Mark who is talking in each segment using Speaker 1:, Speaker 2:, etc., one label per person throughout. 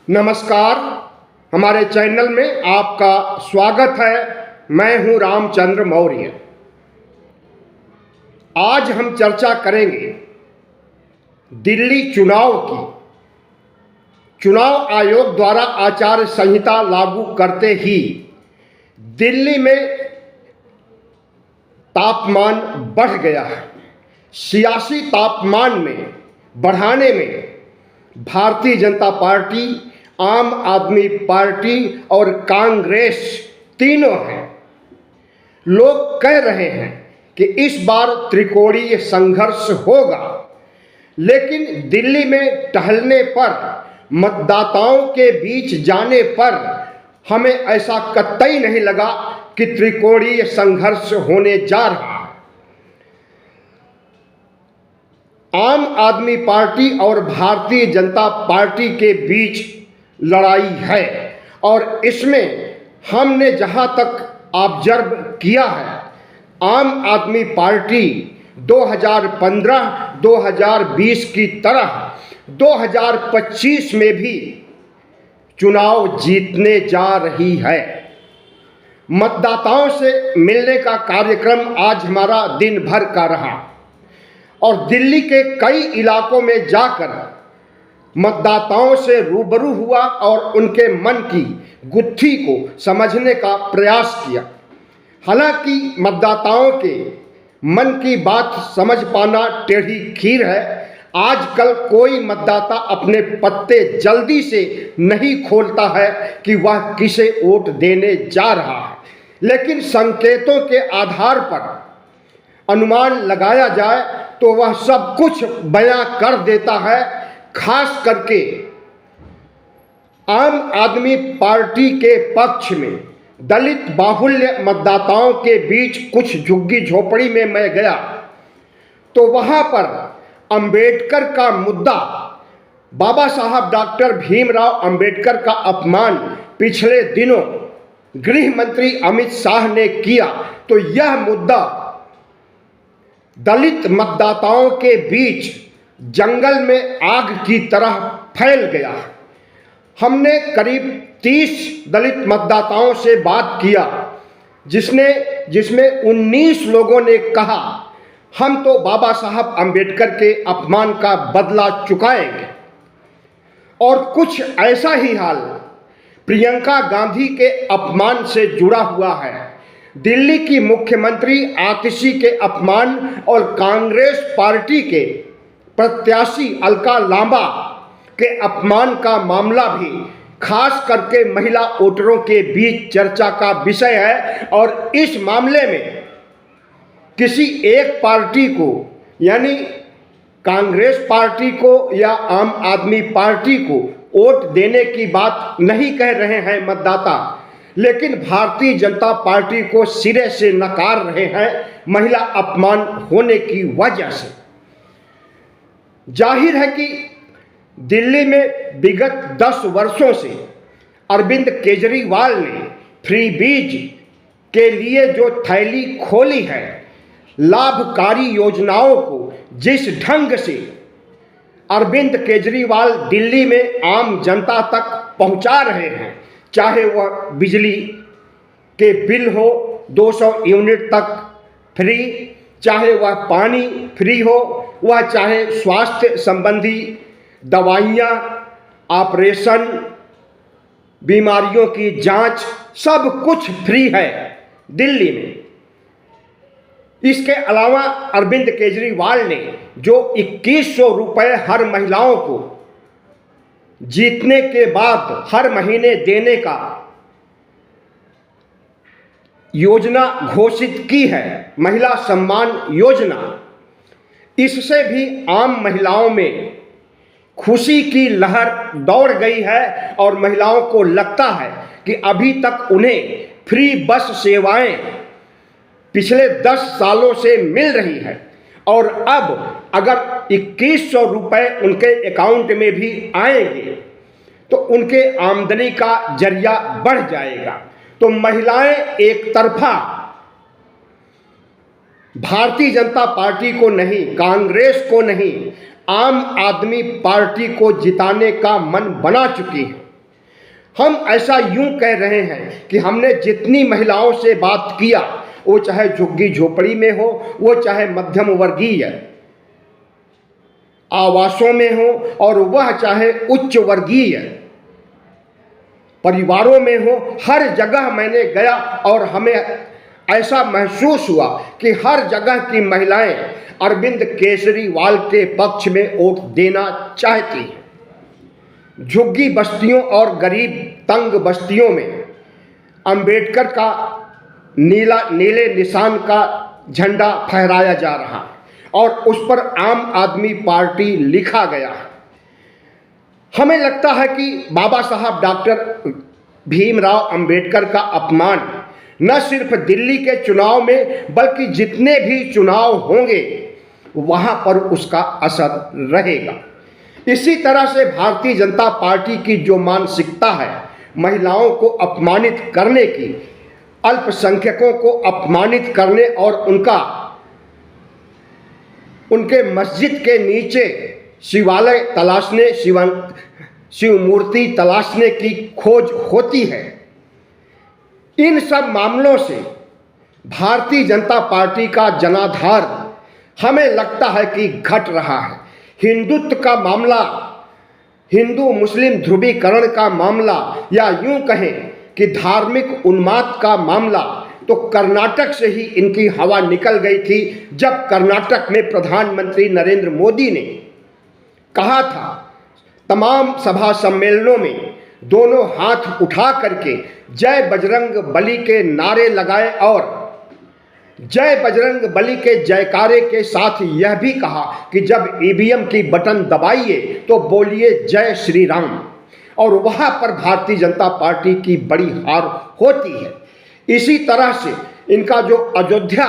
Speaker 1: नमस्कार। हमारे चैनल में आपका स्वागत है। मैं हूं रामचंद्र मौर्य। आज हम चर्चा करेंगे दिल्ली चुनाव की। चुनाव आयोग द्वारा आचार संहिता लागू करते ही दिल्ली में तापमान बढ़ गया है। सियासी तापमान में बढ़ाने में भारतीय जनता पार्टी, आम आदमी पार्टी और कांग्रेस तीनों हैं। लोग कह रहे हैं कि इस बार त्रिकोणीय संघर्ष होगा, लेकिन दिल्ली में टहलने पर, मतदाताओं के बीच जाने पर हमें ऐसा कतई नहीं लगा कि त्रिकोणीय संघर्ष होने जा रहा है। आम आदमी पार्टी और भारतीय जनता पार्टी के बीच लड़ाई है और इसमें हमने जहां तक ऑब्जर्व किया है, आम आदमी पार्टी 2015-2020 की तरह 2025 में भी चुनाव जीतने जा रही है। मतदाताओं से मिलने का कार्यक्रम आज हमारा दिन भर का रहा और दिल्ली के कई इलाकों में जाकर मतदाताओं से रूबरू हुआ और उनके मन की गुत्थी को समझने का प्रयास किया। हालांकि मतदाताओं के मन की बात समझ पाना टेढ़ी खीर है। आजकल कोई मतदाता अपने पत्ते जल्दी से नहीं खोलता है कि वह किसे वोट देने जा रहा है, लेकिन संकेतों के आधार पर अनुमान लगाया जाए तो वह सब कुछ बयां कर देता है। खास करके आम आदमी पार्टी के पक्ष में दलित बाहुल्य मतदाताओं के बीच कुछ झुग्गी झोपड़ी में मैं गया तो वहां पर अंबेडकर का मुद्दा, बाबा साहब डॉक्टर भीमराव अंबेडकर का अपमान पिछले दिनों गृह मंत्री अमित शाह ने किया, तो यह मुद्दा दलित मतदाताओं के बीच जंगल में आग की तरह फैल गया। हमने करीब 30 दलित मतदाताओं से बात किया, जिसमें 19 लोगों ने कहा हम तो बाबा साहब अंबेडकर के अपमान का बदला चुकाएंगे। और कुछ ऐसा ही हाल प्रियंका गांधी के अपमान से जुड़ा हुआ है। दिल्ली की मुख्यमंत्री आतिशी के अपमान और कांग्रेस पार्टी के प्रत्याशी अलका लांबा के अपमान का मामला भी खास करके महिला वोटरों के बीच चर्चा का विषय है। और इस मामले में किसी एक पार्टी को, यानी कांग्रेस पार्टी को या आम आदमी पार्टी को वोट देने की बात नहीं कह रहे हैं मतदाता, लेकिन भारतीय जनता पार्टी को सिरे से नकार रहे हैं महिला अपमान होने की वजह से। जाहिर है कि दिल्ली में विगत 10 वर्षों से अरविंद केजरीवाल ने फ्रीबीज के लिए जो थैली खोली है, लाभकारी योजनाओं को जिस ढंग से अरविंद केजरीवाल दिल्ली में आम जनता तक पहुंचा रहे हैं, चाहे वह बिजली के बिल हो 200 यूनिट तक फ्री, चाहे वह पानी फ्री हो, वह चाहे स्वास्थ्य संबंधी दवाइयाँ, ऑपरेशन, बीमारियों की जांच, सब कुछ फ्री है दिल्ली में। इसके अलावा अरविंद केजरीवाल ने जो 2100 रुपये हर महिलाओं को जीतने के बाद हर महीने देने का योजना घोषित की है, महिला सम्मान योजना, इससे भी आम महिलाओं में खुशी की लहर दौड़ गई है और महिलाओं को लगता है कि अभी तक उन्हें फ्री बस सेवाएं पिछले 10 सालों से मिल रही है और अब अगर 2100 रुपये उनके अकाउंट में भी आएंगे तो उनके आमदनी का जरिया बढ़ जाएगा। तो महिलाएं एक तरफा भारतीय जनता पार्टी को नहीं, कांग्रेस को नहीं, आम आदमी पार्टी को जिताने का मन बना चुकी है। हम ऐसा यूं कह रहे हैं कि हमने जितनी महिलाओं से बात किया, वो चाहे झुग्गी झोपड़ी में हो, वो चाहे मध्यम वर्गीय आवासों में हो, और वह चाहे उच्च वर्गीय परिवारों में हो, हर जगह मैंने गया और हमें ऐसा महसूस हुआ कि हर जगह की महिलाएं अरविंद केजरीवाल के पक्ष में वोट देना चाहती हैं। झुग्गी बस्तियों और गरीब तंग बस्तियों में अंबेडकर का नीले निशान का झंडा फहराया जा रहा है और उस पर आम आदमी पार्टी लिखा गया है। हमें लगता है कि बाबा साहब डॉक्टर भीमराव अंबेडकर का अपमान न सिर्फ दिल्ली के चुनाव में बल्कि जितने भी चुनाव होंगे वहां पर उसका असर रहेगा। इसी तरह से भारतीय जनता पार्टी की जो मानसिकता है महिलाओं को अपमानित करने की, अल्पसंख्यकों को अपमानित करने और उनके मस्जिद के नीचे शिवालय तलाशने, शिव मूर्ति तलाशने की खोज होती है, इन सब मामलों से भारतीय जनता पार्टी का जनाधार हमें लगता है कि घट रहा है। हिंदुत्व का मामला, हिंदू मुस्लिम ध्रुवीकरण का मामला, या यूं कहें कि धार्मिक उन्माद का मामला, तो कर्नाटक से ही इनकी हवा निकल गई थी, जब कर्नाटक में प्रधानमंत्री नरेंद्र मोदी ने कहा था तमाम सभा सम्मेलनों में दोनों हाथ उठा करके जय बजरंग बली के नारे लगाए और जय बजरंग बली के जयकारे के साथ यह भी कहा कि जब ईवीएम की बटन दबाइए तो बोलिए जय श्री राम, और वहां पर भारतीय जनता पार्टी की बड़ी हार होती है। इसी तरह से इनका जो अयोध्या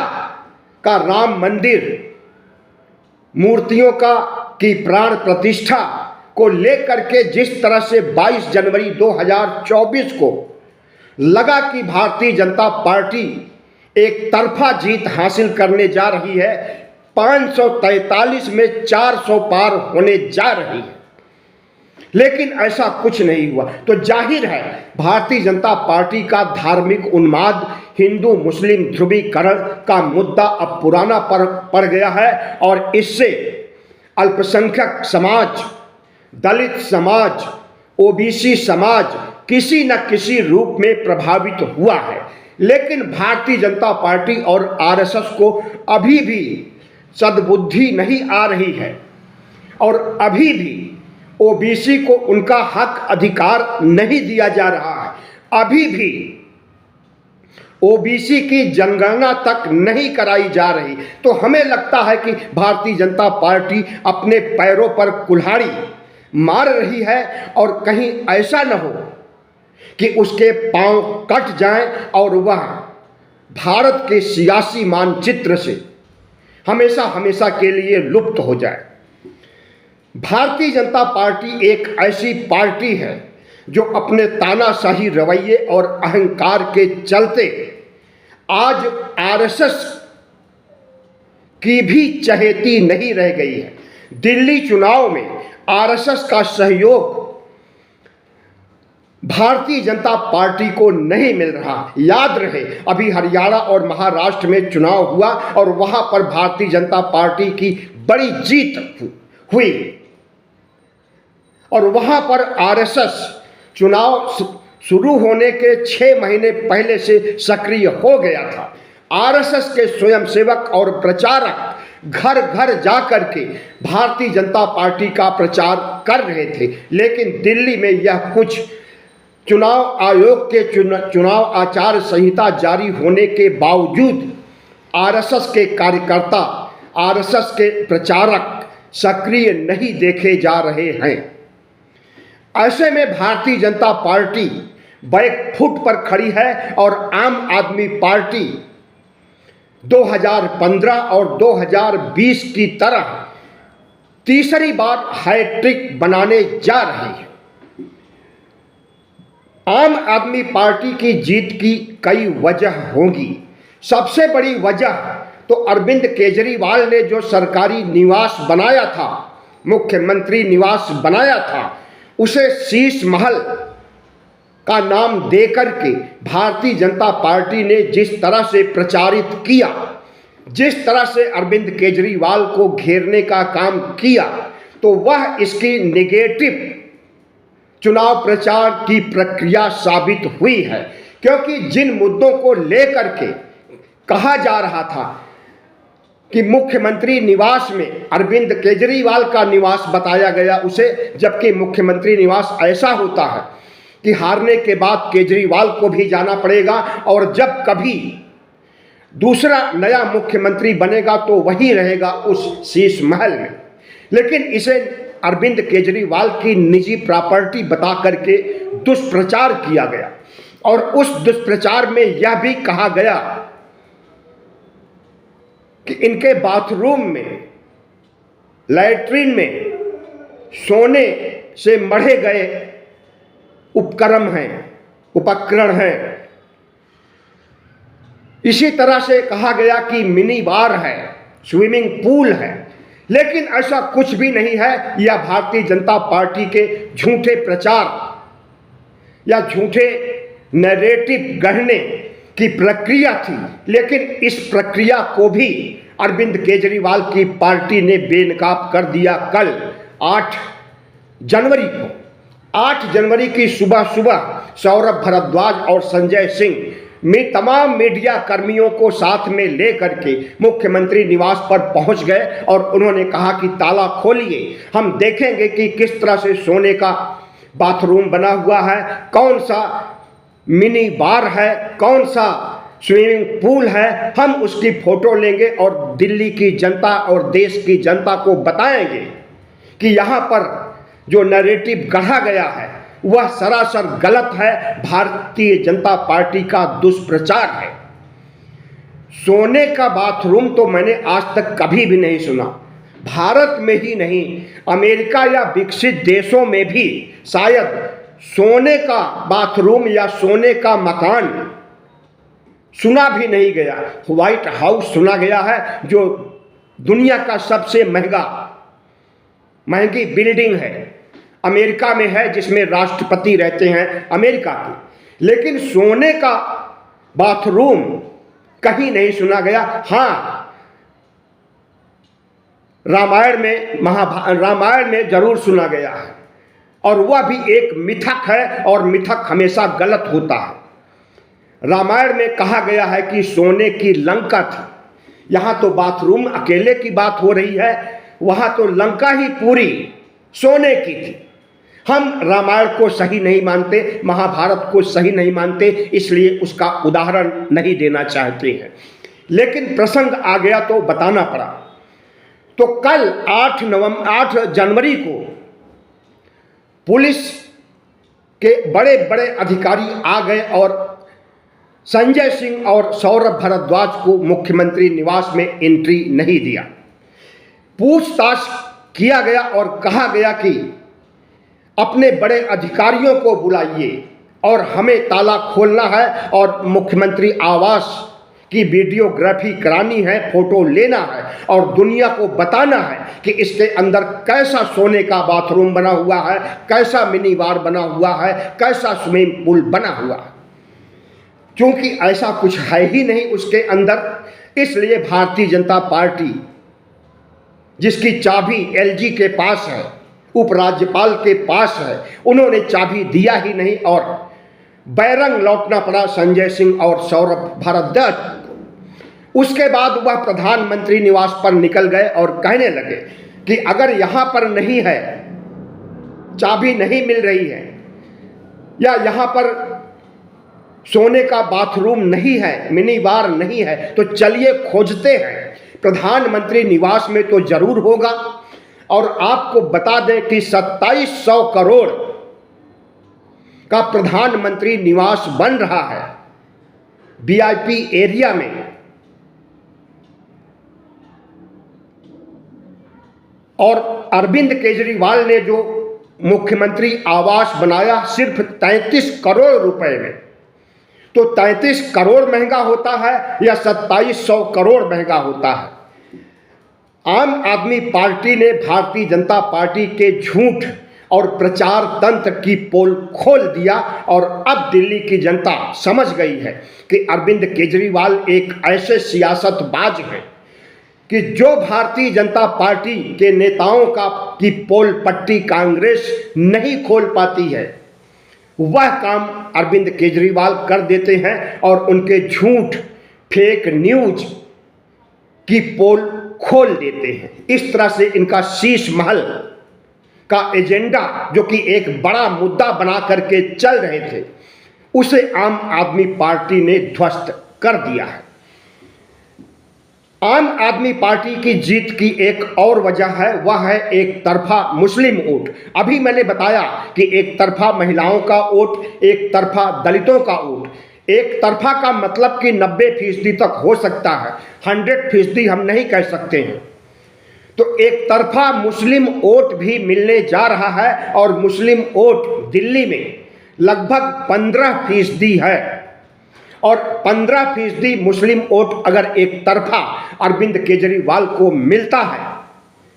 Speaker 1: का राम मंदिर मूर्तियों की प्राण प्रतिष्ठा को लेकर के जिस तरह से 22 जनवरी 2024 को लगा कि भारतीय जनता पार्टी एक तरफा जीत हासिल करने जा रही है, 543 में 400 पार होने जा रही है, लेकिन ऐसा कुछ नहीं हुआ। तो जाहिर है भारतीय जनता पार्टी का धार्मिक उन्माद, हिंदू मुस्लिम ध्रुवीकरण का मुद्दा अब पुराना पड़ गया है और इससे अल्पसंख्यक समाज, दलित समाज, ओबीसी समाज किसी न किसी रूप में प्रभावित हुआ है। लेकिन भारतीय जनता पार्टी और आरएसएस को अभी भी सद्बुद्धि नहीं आ रही है और अभी भी ओबीसी को उनका हक अधिकार नहीं दिया जा रहा है, अभी भी ओबीसी की जनगणना तक नहीं कराई जा रही। तो हमें लगता है कि भारतीय जनता पार्टी अपने पैरों पर कुल्हाड़ी मार रही है और कहीं ऐसा न हो कि उसके पांव कट जाएं और वह भारत के सियासी मानचित्र से हमेशा हमेशा के लिए लुप्त हो जाए। भारतीय जनता पार्टी एक ऐसी पार्टी है जो अपने तानाशाही रवैये और अहंकार के चलते आज आरएसएस की भी चहेती नहीं रह गई है। दिल्ली चुनाव में आरएसएस का सहयोग भारतीय जनता पार्टी को नहीं मिल रहा। याद रहे अभी हरियाणा और महाराष्ट्र में चुनाव हुआ और वहां पर भारतीय जनता पार्टी की बड़ी जीत हुई और वहां पर आरएसएस चुनाव शुरू होने के 6 महीने पहले से सक्रिय हो गया था। आरएसएस के स्वयंसेवक और प्रचारक घर घर जाकर के भारतीय जनता पार्टी का प्रचार कर रहे थे, लेकिन दिल्ली में यह कुछ चुनाव आयोग के चुनाव आचार संहिता जारी होने के बावजूद आरएसएस के कार्यकर्ता, आरएसएस के प्रचारक सक्रिय नहीं देखे जा रहे हैं। ऐसे में भारतीय जनता पार्टी बैकफुट पर खड़ी है और आम आदमी पार्टी 2015 और 2020 की तरह तीसरी बार हैट्रिक बनाने जा रही है। आम आदमी पार्टी की जीत की कई वजह होंगी। सबसे बड़ी वजह तो अरविंद केजरीवाल ने जो सरकारी निवास बनाया था, मुख्यमंत्री निवास बनाया था, उसे शीश महल का नाम देकर के भारतीय जनता पार्टी ने जिस तरह से प्रचारित किया, जिस तरह से अरविंद केजरीवाल को घेरने का काम किया, तो वह इसकी नेगेटिव चुनाव प्रचार की प्रक्रिया साबित हुई है। क्योंकि जिन मुद्दों को लेकर के कहा जा रहा था कि मुख्यमंत्री निवास में अरविंद केजरीवाल का निवास बताया गया उसे, जबकि मुख्यमंत्री निवास ऐसा होता है कि हारने के बाद केजरीवाल को भी जाना पड़ेगा और जब कभी दूसरा नया मुख्यमंत्री बनेगा तो वही रहेगा उस शीश महल में। लेकिन इसे अरविंद केजरीवाल की निजी प्रॉपर्टी बता करके दुष्प्रचार किया गया और उस दुष्प्रचार में यह भी कहा गया कि इनके बाथरूम में, लैट्रिन में सोने से मढ़े गए उपकरण हैं। इसी तरह से कहा गया कि मिनी बार है, स्विमिंग पूल है, लेकिन ऐसा कुछ भी नहीं है। यह भारतीय जनता पार्टी के झूठे प्रचार या झूठे नैरेटिव गढ़ने की प्रक्रिया थी। लेकिन इस प्रक्रिया को भी अरविंद केजरीवाल की पार्टी ने बेनकाब कर दिया। कल 8 जनवरी की सुबह सौरभ भारद्वाज और संजय सिंह में तमाम मीडिया कर्मियों को साथ में लेकर के मुख्यमंत्री निवास पर पहुंच गए और उन्होंने कहा कि ताला खोलिए, हम देखेंगे कि किस तरह से सोने का बाथरूम बना हुआ है, कौन सा मिनी बार है, कौन सा स्विमिंग पूल है, हम उसकी फोटो लेंगे और दिल्ली की जनता और देश की जनता को बताएंगे कि यहाँ पर जो नैरेटिव गढ़ा गया है वह सरासर गलत है, भारतीय जनता पार्टी का दुष्प्रचार है। सोने का बाथरूम तो मैंने आज तक कभी भी नहीं सुना। भारत में ही नहीं, अमेरिका या विकसित देशों में भी शायद सोने का बाथरूम या सोने का मकान सुना भी नहीं गया। व्हाइट हाउस सुना गया है, जो दुनिया का सबसे महंगी बिल्डिंग है, अमेरिका में है, जिसमें राष्ट्रपति रहते हैं अमेरिका के। लेकिन सोने का बाथरूम कहीं नहीं सुना गया। हाँ, रामायण में जरूर सुना गया है, और वह भी एक मिथक है, और मिथक हमेशा गलत होता है। रामायण में कहा गया है कि सोने की लंका थी। यहाँ तो बाथरूम अकेले की बात हो रही है, वहाँ तो लंका ही पूरी सोने की थी। हम रामायण को सही नहीं मानते, महाभारत को सही नहीं मानते, इसलिए उसका उदाहरण नहीं देना चाहते हैं। लेकिन प्रसंग आ गया तो बताना पड़ा। तो कल 8 जनवरी को पुलिस के बड़े बड़े अधिकारी आ गए और संजय सिंह और सौरभ भारद्वाज को मुख्यमंत्री निवास में एंट्री नहीं दिया। पूछताछ किया गया और कहा गया कि अपने बड़े अधिकारियों को बुलाइए और हमें ताला खोलना है और मुख्यमंत्री आवास की वीडियोग्राफी करानी है, फोटो लेना है और दुनिया को बताना है कि इसके अंदर कैसा सोने का बाथरूम बना हुआ है, कैसा मिनी बार बना हुआ है, कैसा स्विमिंग पूल बना हुआ है। क्योंकि ऐसा कुछ है ही नहीं उसके अंदर, इसलिए भारतीय जनता पार्टी, जिसकी चाबी एलजी के पास है, उपराज्यपाल के पास है, उन्होंने चाबी दिया ही नहीं और बैरंग लौटना पड़ा संजय सिंह और सौरभ भारद्वाज को। उसके बाद वह प्रधानमंत्री निवास पर निकल गए और कहने लगे कि अगर यहाँ पर नहीं है, चाबी नहीं मिल रही है, या यहाँ पर सोने का बाथरूम नहीं है, मिनी बार नहीं है, तो चलिए खोजते हैं। प्रधानमंत्री निवास में तो जरूर होगा। और आपको बता दें कि 2700 करोड़ का प्रधानमंत्री निवास बन रहा है वीआईपी एरिया में। और अरविंद केजरीवाल ने जो मुख्यमंत्री आवास बनाया सिर्फ 33 करोड़ रुपए में, तो 33 करोड़ महंगा होता है या 2700 करोड़ महंगा होता है? आम आदमी पार्टी ने भारतीय जनता पार्टी के झूठ और प्रचार तंत्र की पोल खोल दिया। और अब दिल्ली की जनता समझ गई है कि अरविंद केजरीवाल एक ऐसे सियासतबाज हैं कि जो भारतीय जनता पार्टी के नेताओं की पोल पट्टी कांग्रेस नहीं खोल पाती है, वह काम अरविंद केजरीवाल कर देते हैं और उनके झूठ फेक न्यूज की पोल खोल देते हैं। इस तरह से इनका शीश महल का एजेंडा, जो कि एक बड़ा मुद्दा बना करके चल रहे थे, उसे आम आदमी पार्टी ने ध्वस्त कर दिया है। आम आदमी पार्टी की जीत की एक और वजह है, वह है एक तरफा मुस्लिम वोट। अभी मैंने बताया कि एक तरफा महिलाओं का वोट, एक तरफा दलितों का वोट। एक तरफा का मतलब कि 90% तक हो सकता है, 100% हम नहीं कह सकते हैं। तो एक तरफा मुस्लिम वोट भी मिलने जा रहा है और मुस्लिम वोट दिल्ली में लगभग 15% है। और 15% मुस्लिम वोट अगर एक तरफा अरविंद केजरीवाल को मिलता है,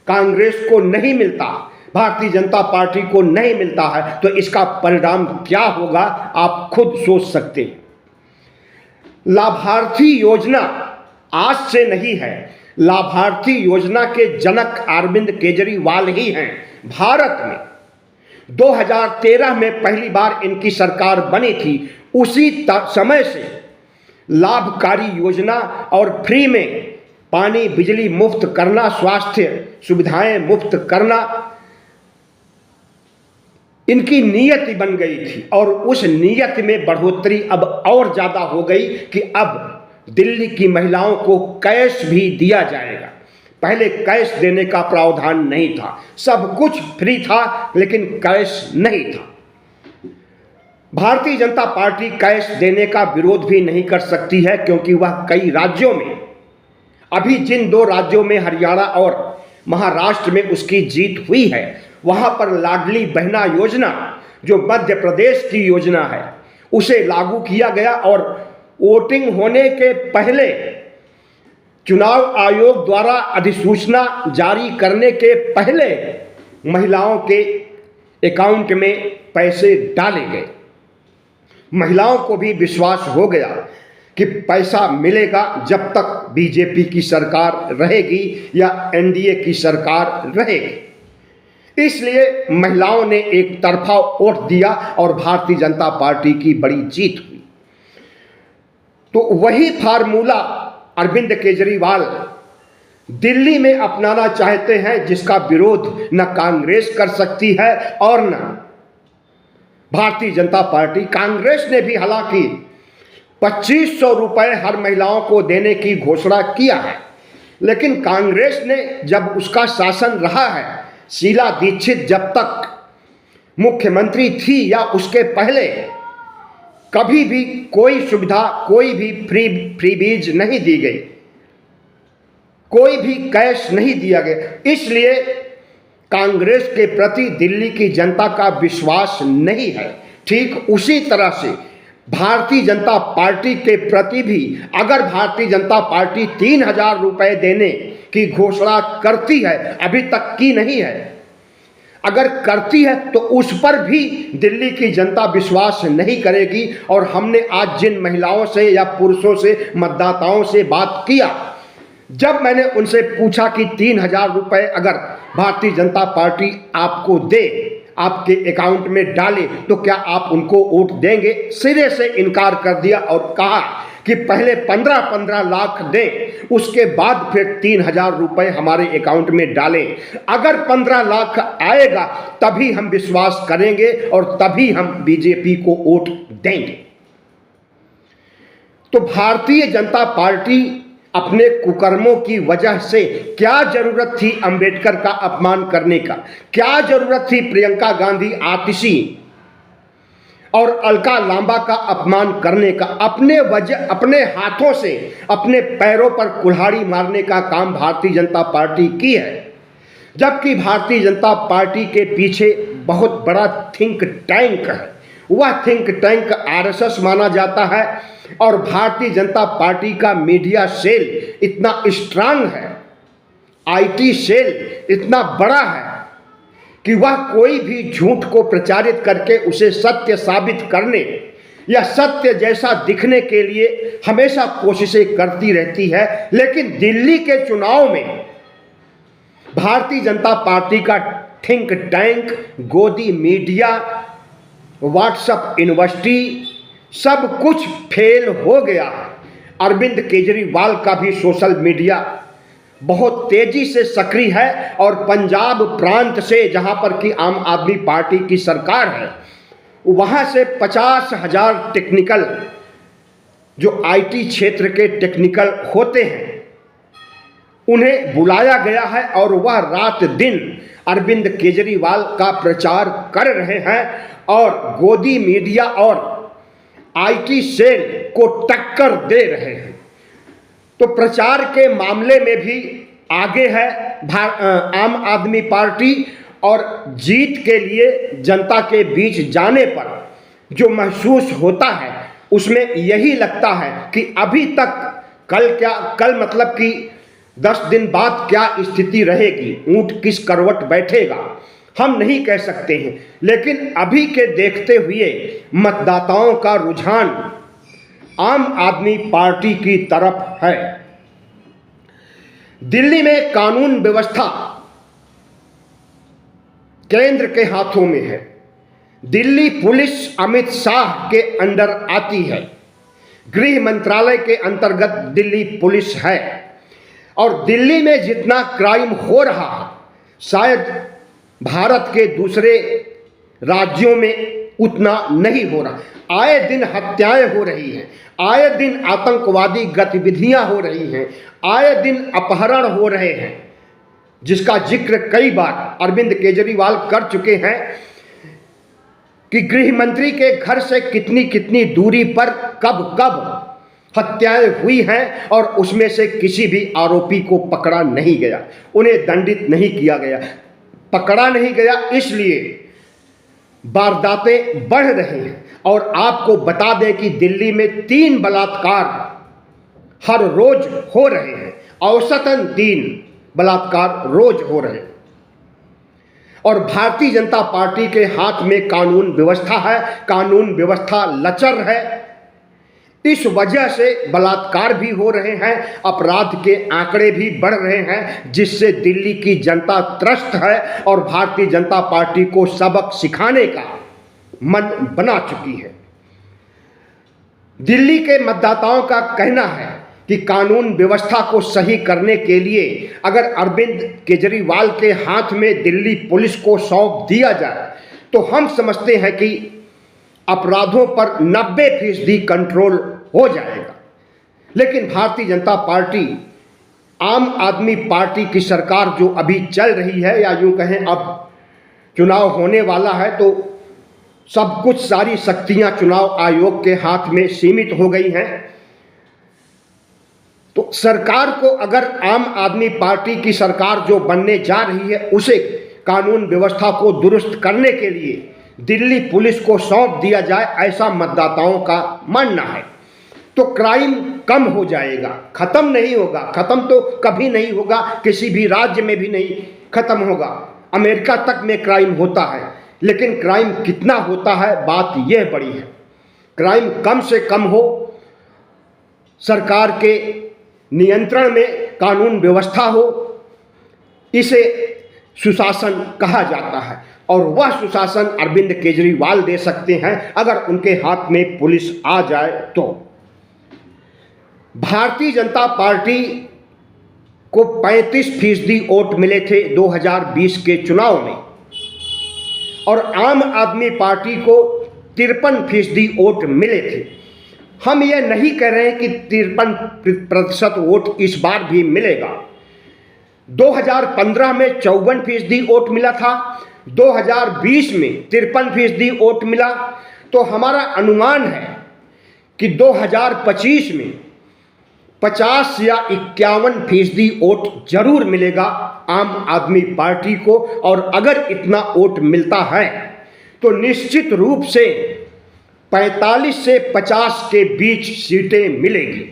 Speaker 1: कांग्रेस को नहीं मिलता, भारतीय जनता पार्टी को नहीं मिलता है, तो इसका परिणाम क्या होगा आप खुद सोच सकते हैं। लाभार्थी योजना आज से नहीं है, लाभार्थी योजना के जनक अरविंद केजरीवाल ही हैं। भारत में 2013 में पहली बार इनकी सरकार बनी थी, उसी समय से लाभकारी योजना और फ्री में पानी बिजली मुफ्त करना, स्वास्थ्य सुविधाएं मुफ्त करना इनकी नीयत ही बन गई थी। और उस नीयत में बढ़ोतरी अब और ज़्यादा हो गई कि अब दिल्ली की महिलाओं को कैश भी दिया जाएगा। पहले कैश देने का प्रावधान नहीं था, सब कुछ फ्री था लेकिन कैश नहीं था। भारतीय जनता पार्टी कैश देने का विरोध भी नहीं कर सकती है, क्योंकि वह कई राज्यों में, अभी जिन 2 राज्यों में हरियाणा और महाराष्ट्र में उसकी जीत हुई है, वहां पर लाडली बहना योजना, जो मध्य प्रदेश की योजना है, उसे लागू किया गया। और वोटिंग होने के पहले चुनाव आयोग द्वारा अधिसूचना जारी करने के पहले महिलाओं के अकाउंट में पैसे डाले गए। महिलाओं को भी विश्वास हो गया कि पैसा मिलेगा जब तक बीजेपी की सरकार रहेगी या एनडीए की सरकार रहेगी। इसलिए महिलाओं ने एक तरफा वोट दिया और भारतीय जनता पार्टी की बड़ी जीत हुई। तो वही फार्मूला अरविंद केजरीवाल दिल्ली में अपनाना चाहते हैं, जिसका विरोध न कांग्रेस कर सकती है और न भारतीय जनता पार्टी। कांग्रेस ने भी हालांकि 2500 रुपए हर महिलाओं को देने की घोषणा किया है, लेकिन कांग्रेस ने जब उसका शासन रहा है, शीला दीक्षित जब तक मुख्यमंत्री थी या उसके पहले, कभी भी कोई सुविधा, कोई भी फ्री बीज नहीं दी गई, कोई भी कैश नहीं दिया गया। इसलिए कांग्रेस के प्रति दिल्ली की जनता का विश्वास नहीं है। ठीक उसी तरह से भारतीय जनता पार्टी के प्रति भी अगर भारतीय जनता पार्टी 3000 रुपए देने की घोषणा करती है, अभी तक की नहीं है, अगर करती है तो उस पर भी दिल्ली की जनता विश्वास नहीं करेगी। और हमने आज जिन महिलाओं से या पुरुषों से, मतदाताओं से बात किया, जब मैंने उनसे पूछा कि 3000 रुपए अगर भारतीय जनता पार्टी आपको दे, आपके अकाउंट में डाले, तो क्या आप उनको वोट देंगे, सिरे से इनकार कर दिया और कहा कि पहले 15-15 लाख दें, उसके बाद फिर 3000 रुपए हमारे अकाउंट में डालें। अगर 15 लाख आएगा तभी हम विश्वास करेंगे और तभी हम बीजेपी को वोट देंगे। तो भारतीय जनता पार्टी अपने कुकर्मों की वजह से, क्या जरूरत थी अंबेडकर का अपमान करने का, क्या जरूरत थी प्रियंका गांधी आतिशी और अलका लांबा का अपमान करने का। अपने हाथों से अपने पैरों पर कुल्हाड़ी मारने का काम भारतीय जनता पार्टी की है, जबकि भारतीय जनता पार्टी के पीछे बहुत बड़ा थिंक टैंक है। वह थिंक टैंक आरएसएस माना जाता है और भारतीय जनता पार्टी का मीडिया सेल इतना स्ट्रांग है, आईटी सेल इतना बड़ा है कि वह कोई भी झूठ को प्रचारित करके उसे सत्य साबित करने या सत्य जैसा दिखने के लिए हमेशा कोशिशें करती रहती है। लेकिन दिल्ली के चुनाव में भारतीय जनता पार्टी का थिंक टैंक, गोदी मीडिया, व्हाट्सएप यूनिवर्सिटी सब कुछ फेल हो गया। अरविंद केजरीवाल का भी सोशल मीडिया बहुत तेजी से सक्रिय है और पंजाब प्रांत से, जहां पर कि आम आदमी पार्टी की सरकार है, वहां से 50,000 टेक्निकल, जो आईटी क्षेत्र के टेक्निकल होते हैं, उन्हें बुलाया गया है और वह रात दिन अरविंद केजरीवाल का प्रचार कर रहे हैं और गोदी मीडिया और आईटी सेल को टक्कर दे रहे हैं। तो प्रचार के मामले में भी आगे है आम आदमी पार्टी और जीत के लिए जनता के बीच जाने पर जो महसूस होता है उसमें यही लगता है कि अभी तक कल मतलब कि 10 दिन बाद क्या स्थिति रहेगी, ऊंट किस करवट बैठेगा, हम नहीं कह सकते हैं। लेकिन अभी के देखते हुए मतदाताओं का रुझान आम आदमी पार्टी की तरफ है। दिल्ली में कानून व्यवस्था केंद्र के हाथों में है। दिल्ली पुलिस अमित शाह के अंडर आती है, गृह मंत्रालय के अंतर्गत दिल्ली पुलिस है और दिल्ली में जितना क्राइम हो रहा है शायद भारत के दूसरे राज्यों में उतना नहीं हो रहा। आए दिन हत्याएं हो रही हैं, आए दिन आतंकवादी गतिविधियां हो रही हैं, आए दिन अपहरण हो रहे हैं, जिसका जिक्र कई बार अरविंद केजरीवाल कर चुके हैं कि गृह मंत्री के घर से कितनी कितनी दूरी पर कब कब हत्याएं हुई हैं और उसमें से किसी भी आरोपी को पकड़ा नहीं गया, उन्हें दंडित नहीं किया गया। पकड़ा नहीं गया इसलिए वारदातें बढ़ रही हैं। और आपको बता दें कि दिल्ली में 3 बलात्कार हर रोज हो रहे हैं, औसतन 3 बलात्कार रोज हो रहे हैं। और भारतीय जनता पार्टी के हाथ में कानून व्यवस्था है, कानून व्यवस्था लचर है, इस वजह से बलात्कार भी हो रहे हैं, अपराध के आंकड़े भी बढ़ रहे हैं, जिससे दिल्ली की जनता त्रस्त है और भारतीय जनता पार्टी को सबक सिखाने का मन बना चुकी है। दिल्ली के मतदाताओं का कहना है कि कानून व्यवस्था को सही करने के लिए अगर अरविंद केजरीवाल के हाथ में दिल्ली पुलिस को सौंप दिया जाए तो हम समझते हैं कि अपराधों पर 90% कंट्रोल हो जाएगा। लेकिन भारतीय जनता पार्टी, आम आदमी पार्टी की सरकार जो अभी चल रही है, या यूं कहें अब चुनाव होने वाला है, तो सब कुछ सारी शक्तियां चुनाव आयोग के हाथ में सीमित हो गई हैं। तो सरकार को अगर आम आदमी पार्टी की सरकार जो बनने जा रही है उसे कानून व्यवस्था को दुरुस्त करने के लिए दिल्ली पुलिस को सौंप दिया जाए, ऐसा मतदाताओं का मानना है, तो क्राइम कम हो जाएगा। खत्म नहीं होगा, खत्म तो कभी नहीं होगा, किसी भी राज्य में भी नहीं खत्म होगा। अमेरिका तक में क्राइम होता है, लेकिन क्राइम कितना होता है बात यह बड़ी है। क्राइम कम से कम हो, सरकार के नियंत्रण में कानून व्यवस्था हो, इसे सुशासन कहा जाता है और वह सुशासन अरविंद केजरीवाल दे सकते हैं अगर उनके हाथ में पुलिस आ जाए तो। भारतीय जनता पार्टी को 35% वोट मिले थे 2020 के चुनाव में और आम आदमी पार्टी को 53% वोट मिले थे। हम ये नहीं कह रहे हैं कि 53% वोट इस बार भी मिलेगा। 2015 में 54% वोट मिला था, 2020 में 53% वोट मिला, तो हमारा अनुमान है कि 2025 में 50 या 51% वोट जरूर मिलेगा आम आदमी पार्टी को। और अगर इतना वोट मिलता है तो निश्चित रूप से 45 से 50 के बीच सीटें मिलेगी।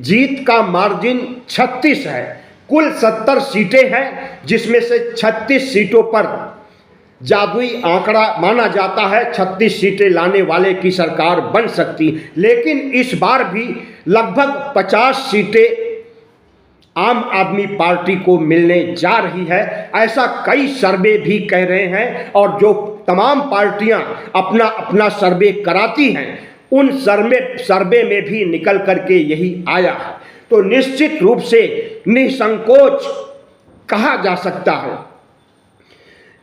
Speaker 1: जीत का मार्जिन 36 है, कुल 70 सीटें हैं, जिसमें से 36 सीटों पर जादुई आंकड़ा माना जाता है 36 सीटें लाने वाले की सरकार बन सकती। लेकिन इस बार भी लगभग 50 सीटें आम आदमी पार्टी को मिलने जा रही है, ऐसा कई सर्वे भी कह रहे हैं। और जो तमाम पार्टियां अपना अपना सर्वे कराती हैं, उन सर्वे में भी निकल करके यही आया है। तो निश्चित रूप से निसंकोच कहा जा सकता है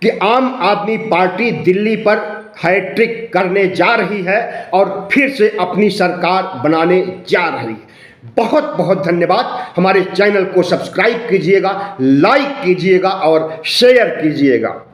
Speaker 1: कि आम आदमी पार्टी दिल्ली पर हैट्रिक करने जा रही है और फिर से अपनी सरकार बनाने जा रही है। बहुत बहुत धन्यवाद। हमारे चैनल को सब्सक्राइब कीजिएगा, लाइक कीजिएगा और शेयर कीजिएगा।